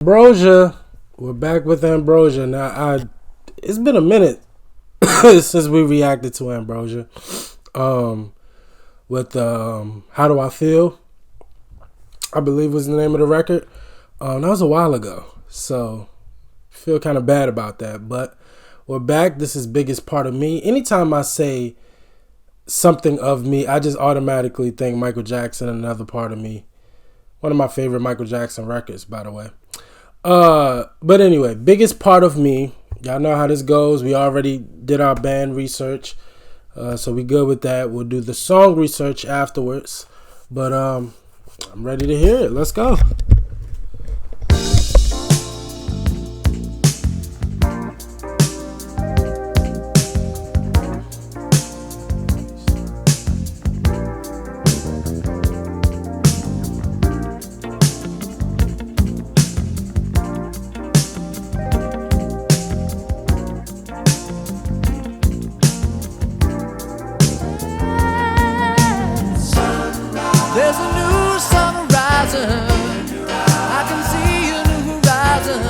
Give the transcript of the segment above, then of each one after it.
Ambrosia, we're back with Ambrosia. It's been a minute since we reacted to Ambrosia. With How Do I Feel? I believe was the name of the record. That was a while ago, so feel kind of bad about that. But we're back. This is Biggest Part of Me. Anytime I say something of me, I just automatically think Michael Jackson, Another Part of Me. One of my favorite Michael Jackson records, by the way. But anyway, Biggest Part of Me. Y'all know how this goes. We already did our band research, so we good with that. We'll do the song research afterwards. But I'm ready to hear it. Let's go. There's a new sun rising. I can see a new horizon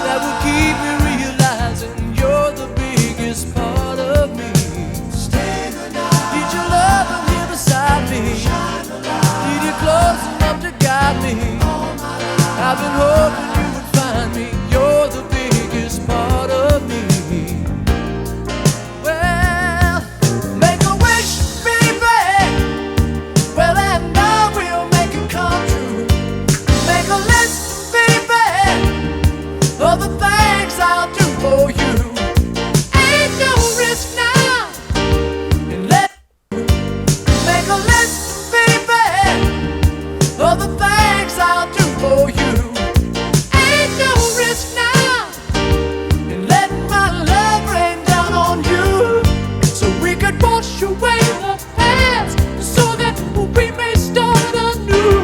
that will keep me realizing you're the biggest part of me. Need your love and here beside me. Need you close enough to guide me. I've been hoping you would find me. You're the biggest part of me. Well, make a wish, baby. Well, and I will make it come true. Make a list, baby, of the things I'll do for you. Ain't no risk now in letting you. Make a list, baby, of the things I'll do for you. Ain't no risk now in letting my love rain down on you. So we could wash away the past so that we may start anew.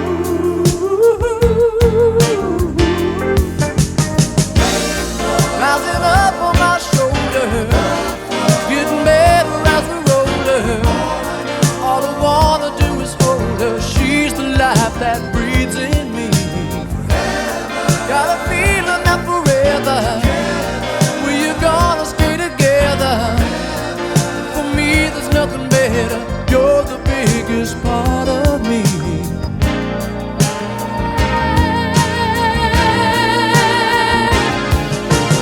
Rising up on my shoulder, getting better as we roll her. All I wanna do is hold her. She's the life that breathes in me. Got a feeling that forever we're gonna stay together. For me, there's nothing better. You're the biggest part of me.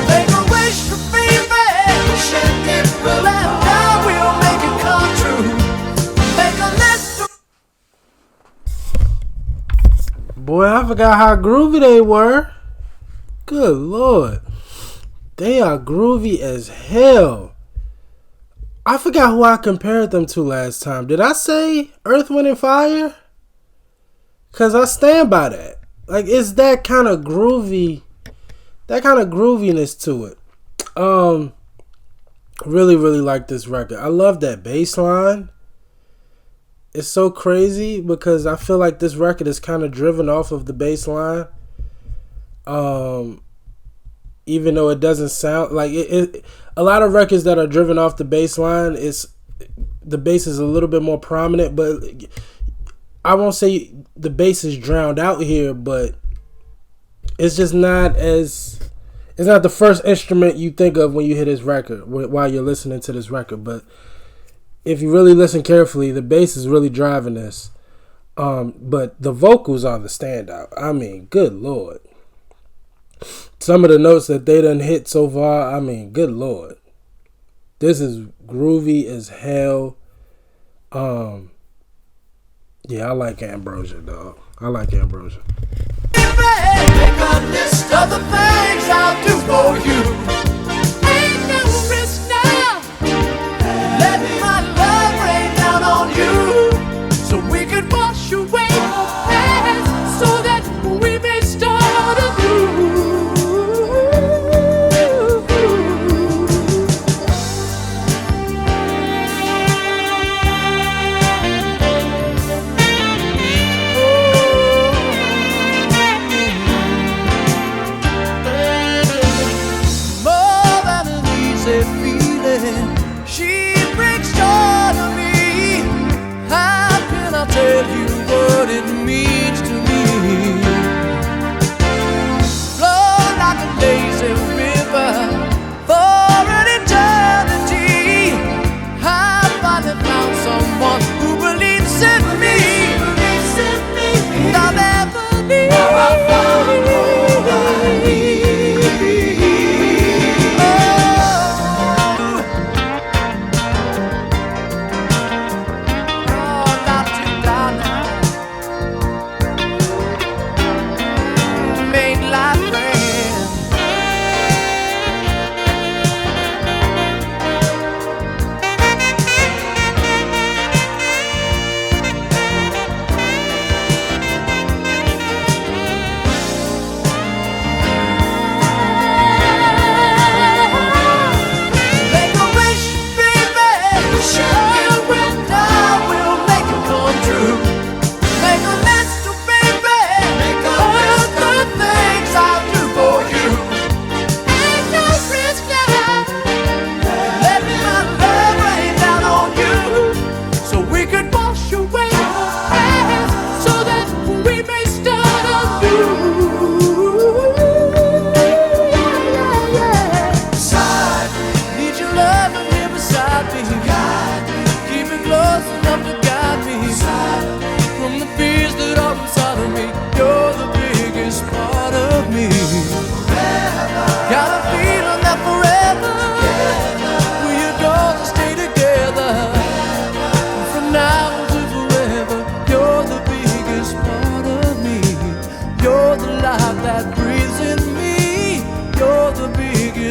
Make a wish, baby. Well, and I will make it come true. Make a list. Boy, I forgot how groovy they were. Good Lord. They are groovy as hell. I forgot who I compared them to last time. Did I say Earth, Wind, and Fire? Because I stand by that. Like, it's that kind of groovy, that kind of grooviness to it. Really, really like this record. I love that bass line. It's so crazy because I feel like this record is kind of driven off of the bass line. Even though it doesn't sound like it, a lot of records that are driven off the bass line, the bass is a little bit more prominent, but I won't say the bass is drowned out here, but it's just not as, it's not the first instrument you think of when you hear this record, while you're listening to this record. But if you really listen carefully, the bass is really driving this. But the vocals are the standout. I mean, good Lord. Some of the notes that they done hit so far, I mean, good Lord. This is groovy as hell. Yeah, I like Ambrosia, dog. I like Ambrosia. Make a list of the things I'll do for you. Ain't no risk now. Let my love rain down on you. So we could wash away the past so that we may start anew.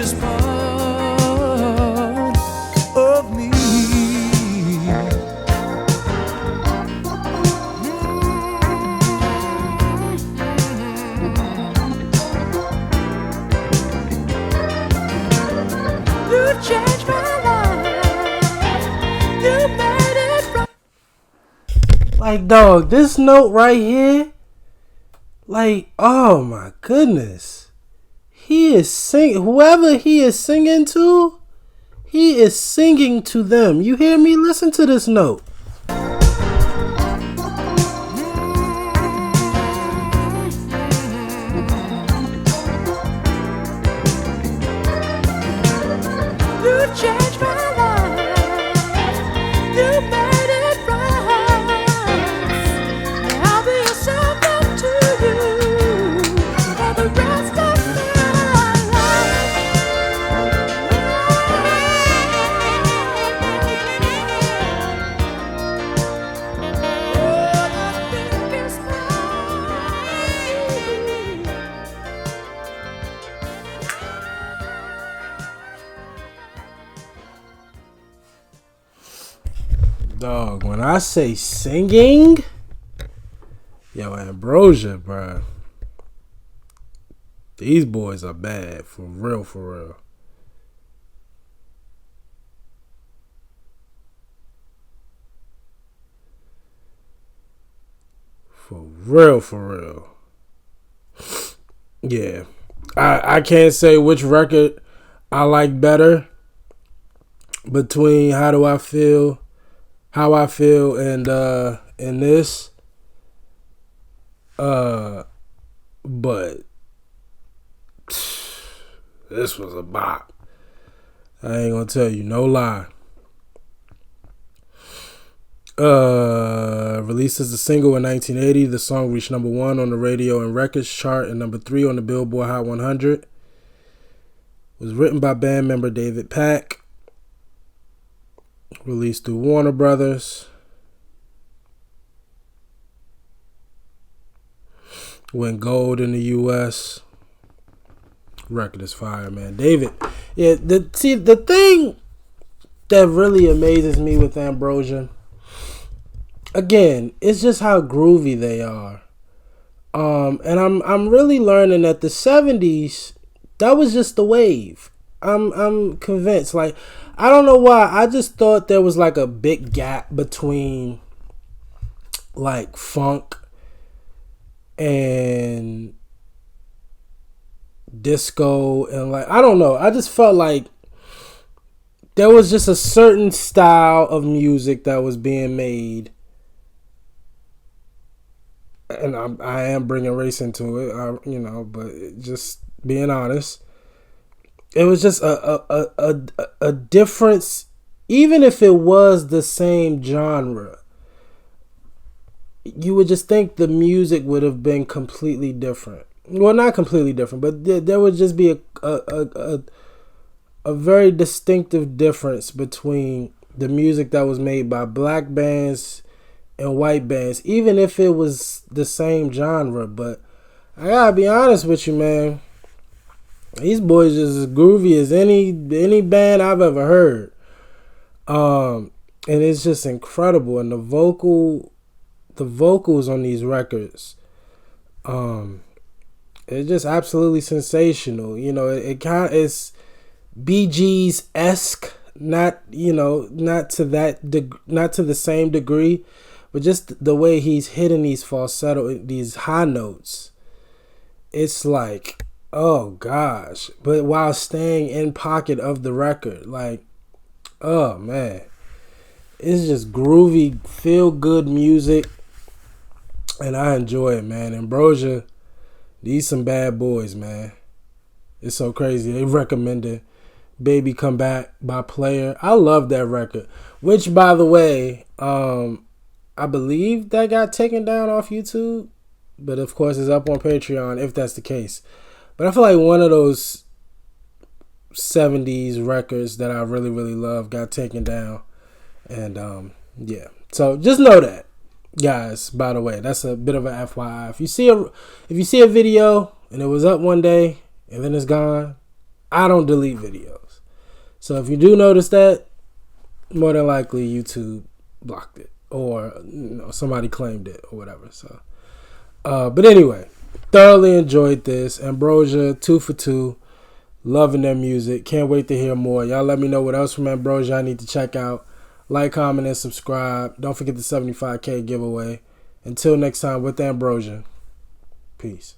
precious part of me. You changed my life. You made it right. Like, dog, this note right here, like, oh my goodness. He is singing, whoever he is singing to, he is singing to them. You hear me? Listen to this note. You changed my life. You made it right. I'll be a servant to you for the rest of my life. You're the biggest Dog, when I say singing, yo, Ambrosia, bro. These boys are bad, for real, for real. For real, for real. Yeah. I can't say which record I like better between How I Feel and this. But this was a bop. I ain't gonna tell you, no lie. Released as a single in 1980, the song reached number 1 on the radio and records chart and number 3 on the Billboard Hot 100. It was written by band member David Pack. Released through Warner Brothers. Went gold in the U.S. Record is fire, man. David, yeah. The thing that really amazes me with Ambrosia, again, it's just how groovy they are. And I'm really learning that the 70s, that was just the wave. I'm convinced. Like, I don't know why. I just thought there was like a big gap between like funk and disco and like, I don't know. I just felt like there was just a certain style of music that was being made. And I am bringing race into it, but just being honest, it was just a difference. Even if it was the same genre, you would just think the music would have been completely different. Well, not completely different, but there would just be a very distinctive difference between the music that was made by black bands and white bands, even if it was the same genre. But I gotta be honest with you, man. These boys just as groovy as any band I've ever heard. And it's just incredible. And the vocals on these records, it's just absolutely sensational. It's Bee Gees esque, not to the same degree, but just the way he's hitting these falsetto, these high notes. It's like, oh gosh, but while staying in pocket of the record, like, oh man, it's just groovy, feel good music, and I enjoy it, man. Ambrosia, these some bad boys, man. It's so crazy. They recommended Baby Come Back by Player. I love that record, which, by the way, I believe that got taken down off YouTube, but of course it's up on Patreon if that's the case. But I feel like one of those 70s records that I really, really love got taken down. And yeah. So just know that, guys, by the way. That's a bit of a FYI. If you see a video and it was up one day and then it's gone, I don't delete videos. So if you do notice that, more than likely YouTube blocked it, or somebody claimed it or whatever. So, but anyway, thoroughly enjoyed this. Ambrosia, 2 for 2. Loving their music. Can't wait to hear more. Y'all let me know what else from Ambrosia I need to check out. Like, comment, and subscribe. Don't forget the 75K giveaway. Until next time with Ambrosia. Peace.